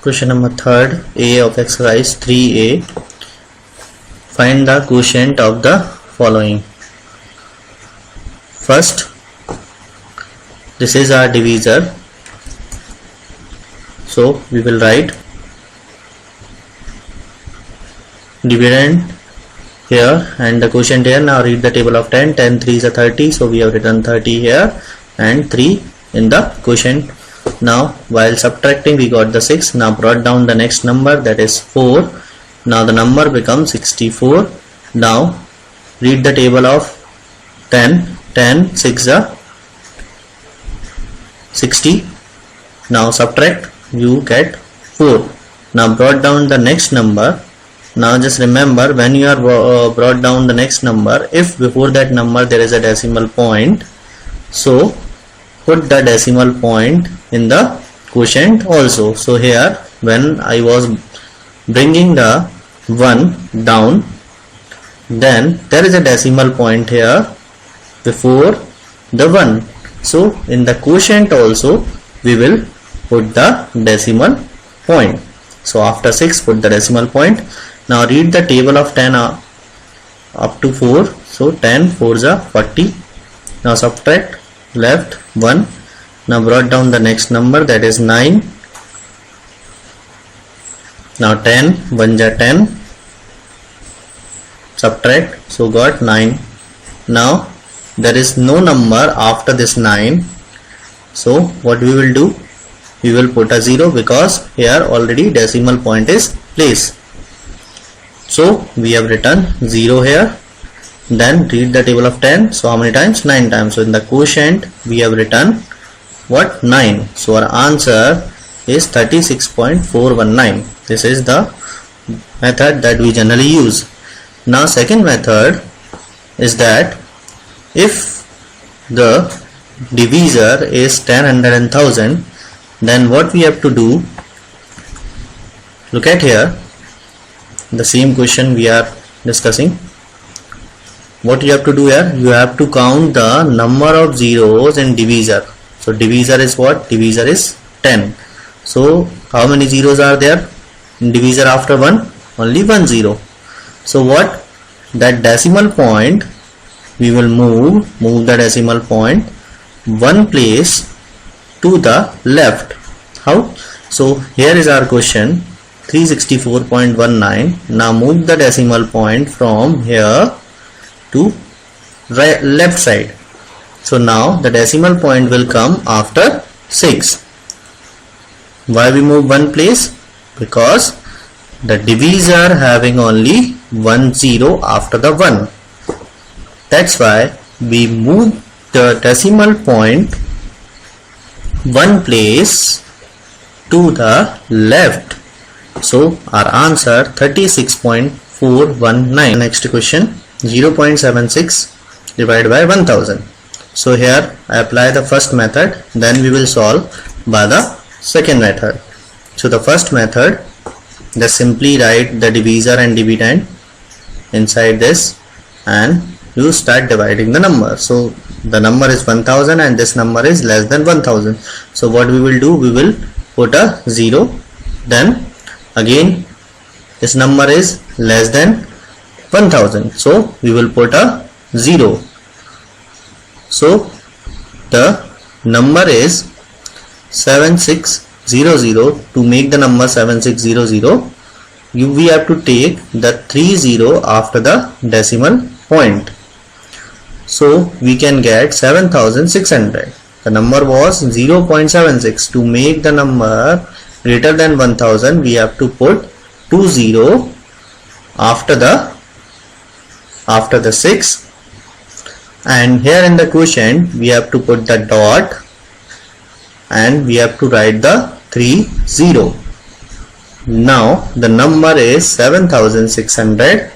Question number 3rd, A of exercise 3A. Find the quotient of the following. First, this is our divisor. So we will write dividend here and the quotient here. Now read the table of 10. 10 3 is a 30. So we have written 30 here and 3 in the quotient. Now while subtracting we got the 6. Now brought down the next number, that is 4. Now the number becomes 64. Now read the table of 10. 10 6 is 60. Now subtract, you get 4. Now brought down the next number. Now just remember, when you are brought down the next number, if before that number there is a decimal point, so put the decimal point in the quotient also. So here when I was bringing the 1 down, then there is a decimal point here before the 1. So in the quotient also we will put the decimal point. So after 6 put the decimal point. Now read the table of 10 up to 4. So 10 4 is 40. Now subtract, left 1. Now brought down the next number, that is 9. Now 10 1 is 10. Subtract, so got 9. Now there is no number after this 9. So what we will do? We will put a 0 because here already decimal point is placed. So we have written 0 here. Then read the table of 10. So how many times? 9 times. So in the quotient we have written what? 9. So our answer is 36.419. This is the method that we generally use. Now second method is that if the divisor is 10, 100 and 1000, then what we have to do? Look at here, the same question we are discussing. What you have to do here? You have to count the number of zeros in divisor. So divisor is what? Divisor is 10. So how many zeros are there in divisor after 1? Only 1 0. So what? That decimal point we will move the decimal point 1 place to the left. How? So here is our question, 364.19. Now move the decimal point from here to left side. So now the decimal point will come after 6. Why we move 1 place? Because the divisor having only 1 0 after the 1. That's why we move the decimal point 1 place to the left. So our answer 36.419. Next question, 0.76 divided by 1000. So here I apply the first method, then we will solve by the second method. So the first method, just simply write the divisor and dividend inside this and you start dividing the number. So the number is 1000 and this number is less than 1000. So what we will do? We will put a 0. Then again this number is less than 1000. So we will put a 0. So the number is 7600. To make the number 7600, we have to take the 30 after the decimal point. So we can get 7600. The number was 0.76. To make the number greater than 1000, we have to put 20 after the 6. And here in the quotient we have to put the dot and we have to write the 30. Now the number is 7600.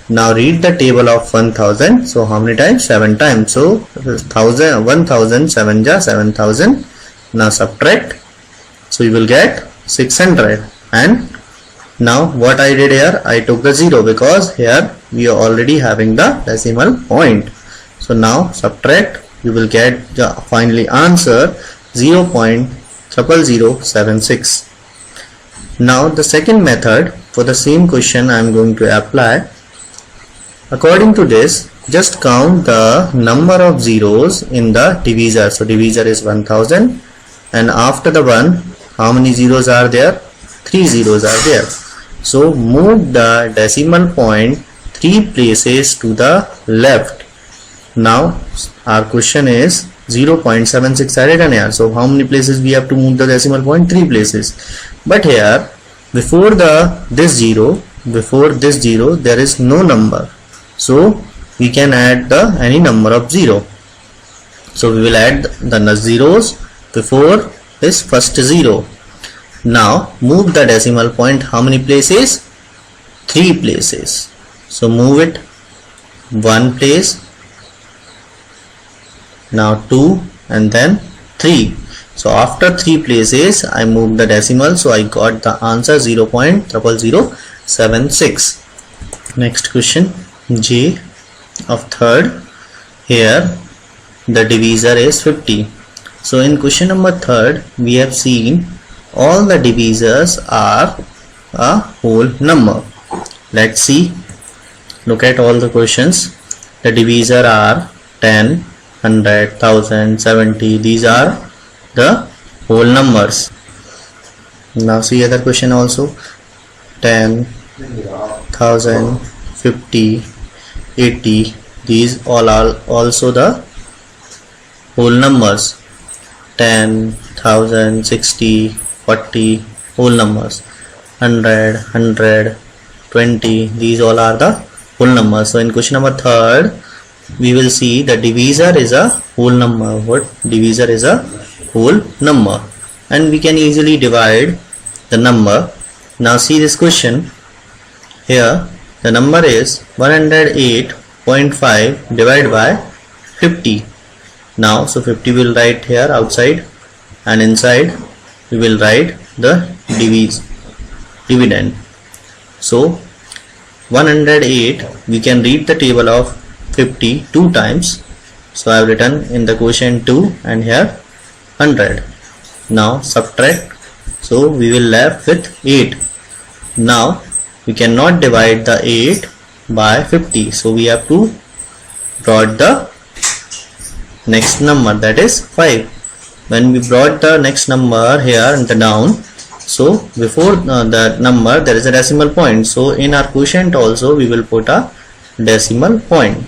Now read the table of 1000. So how many times? 7 times. So 1000 7 is 7000. Now subtract. So you will get 600. And now what I did here? I took the 0 because here we are already having the decimal point. So now subtract. You will get the finally answer 0.00076. Now the second method for the same question I am going to apply. According to this, just count the number of zeros in the divisor. So divisor is 1000, and after the 1, how many zeros are there? 3 zeros are there. So move the decimal point 3 places to the left. Now our question is 0.76 I written here. So how many places we have to move the decimal point? 3 places. But here before this zero there is no number. So we can add any number of 0. So we will add the zeros before this first 0. Now move the decimal point how many places? 3 places. So move it 1 place, now 2, and then 3. So after 3 places I moved the decimal, so I got the answer 0.0076. Next question, J of third. Here the divisor is 50. So in question number third we have seen all the divisors are a whole number. Let's see, look at all the questions. The divisor are 10, 100, 1000, 70. These are the whole numbers. Now see other question also. 10, 1000, 50, 80. These all are also the whole numbers. 10, 1000, 60, 40, whole numbers. 100, 100, 20. These all are the whole numbers. So in question number third we will see the divisor is a whole number. What? Divisor is a whole number, and we can easily divide the number. Now see this question. Here the number is 108.5 divided by 50. Now so 50 will write here outside, and inside we will write the dividend. So 108, we can read the table of 50 2 times. So I have written in the quotient 2 and here 100. Now subtract, so we will left with 8. Now we cannot divide the 8 by 50, so we have to brought the next number, that is 5. When we brought the next number here in the down, so before the number there is a decimal point. So in our quotient also we will put a decimal point.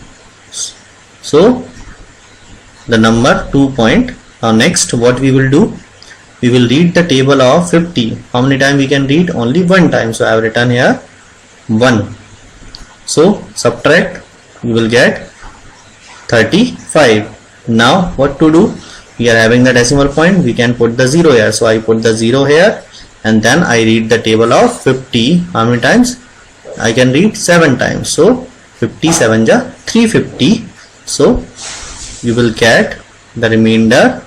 So the number 2 point. Now next what we will do, we will read the table of 50. How many times we can read? Only 1 time. So I have written here 1. So subtract, we will get 35. Now what to do? We are having the decimal point, we can put the 0 here. So I put the 0 here, and then I read the table of 50. How many times? I can read 7 times. So 57 ja 350. So you will get the remainder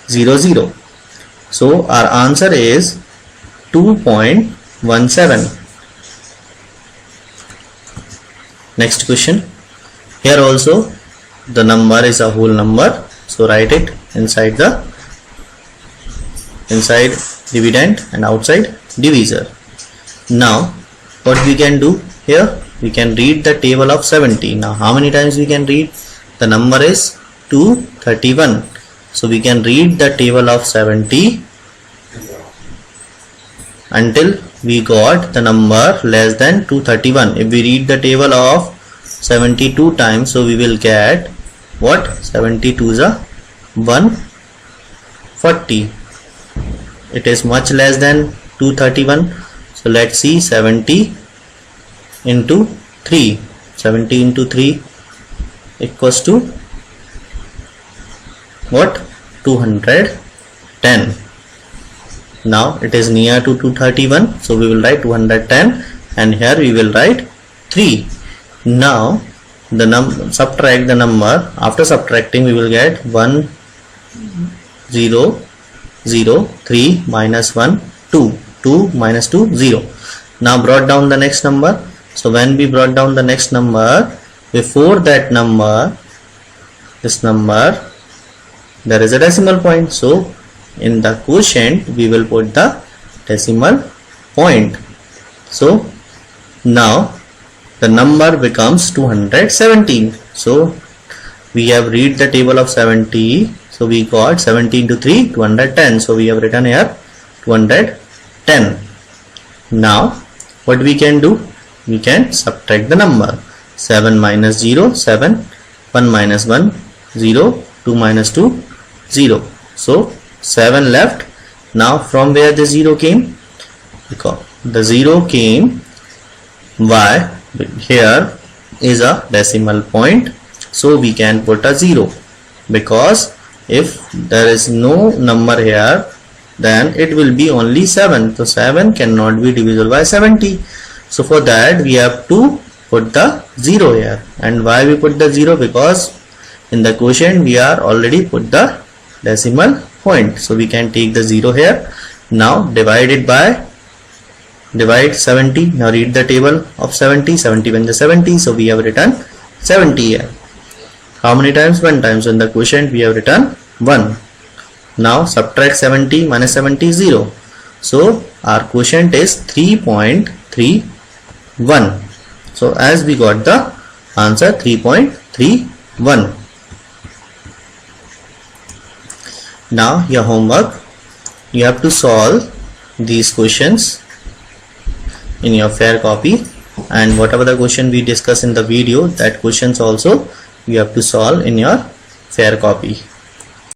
00. So our answer is 2.17. Next question. Here also the number is a whole number. So write it inside dividend and outside divisor. Now what we can do here, we can read the table of 70. Now how many times we can read? The number is 231. So we can read the table of 70 until we got the number less than 231. If we read the table of 72 times, so we will get what? 72 is a 140. It is much less than 231. So let's see, 70 into 3. 70 into 3 equals to what? 210. Now it is near to 231, so we will write 210, and here we will write 3. Now the subtract the number. After subtracting we will get 1003 minus 1 2 2 minus 2 0. Now brought down the next number. So when we brought down the next number, before that number, this number, there is a decimal point. So in the quotient we will put the decimal point. So now the number becomes 217. So we have read the table of 70. So we got 70 into 3, 210. So we have written here 210. Now what we can do? We can subtract the number. 7 minus 0, 7. 1 minus 1, 0. 2 minus 2, 0. So 7 left. Now from where the 0 came? Because the 0 came, why? Here is a decimal point, so we can put a 0, because if there is no number here, then it will be only 7. So 7 cannot be divisible by 70. So for that we have to put the 0 here. And why we put the 0? Because in the quotient we are already put the decimal point. So we can take the 0 here. Now divide 70. Now read the table of 70. 70 when the 70. So we have written 70 here. How many times? 1 time. So in the quotient we have written 1. Now subtract 70 minus 70 is 0. So our quotient is 3.31. So as we got the answer 3.31. Now your homework, you have to solve these questions in your fair copy, and whatever the question we discuss in the video, that questions also you have to solve in your fair copy.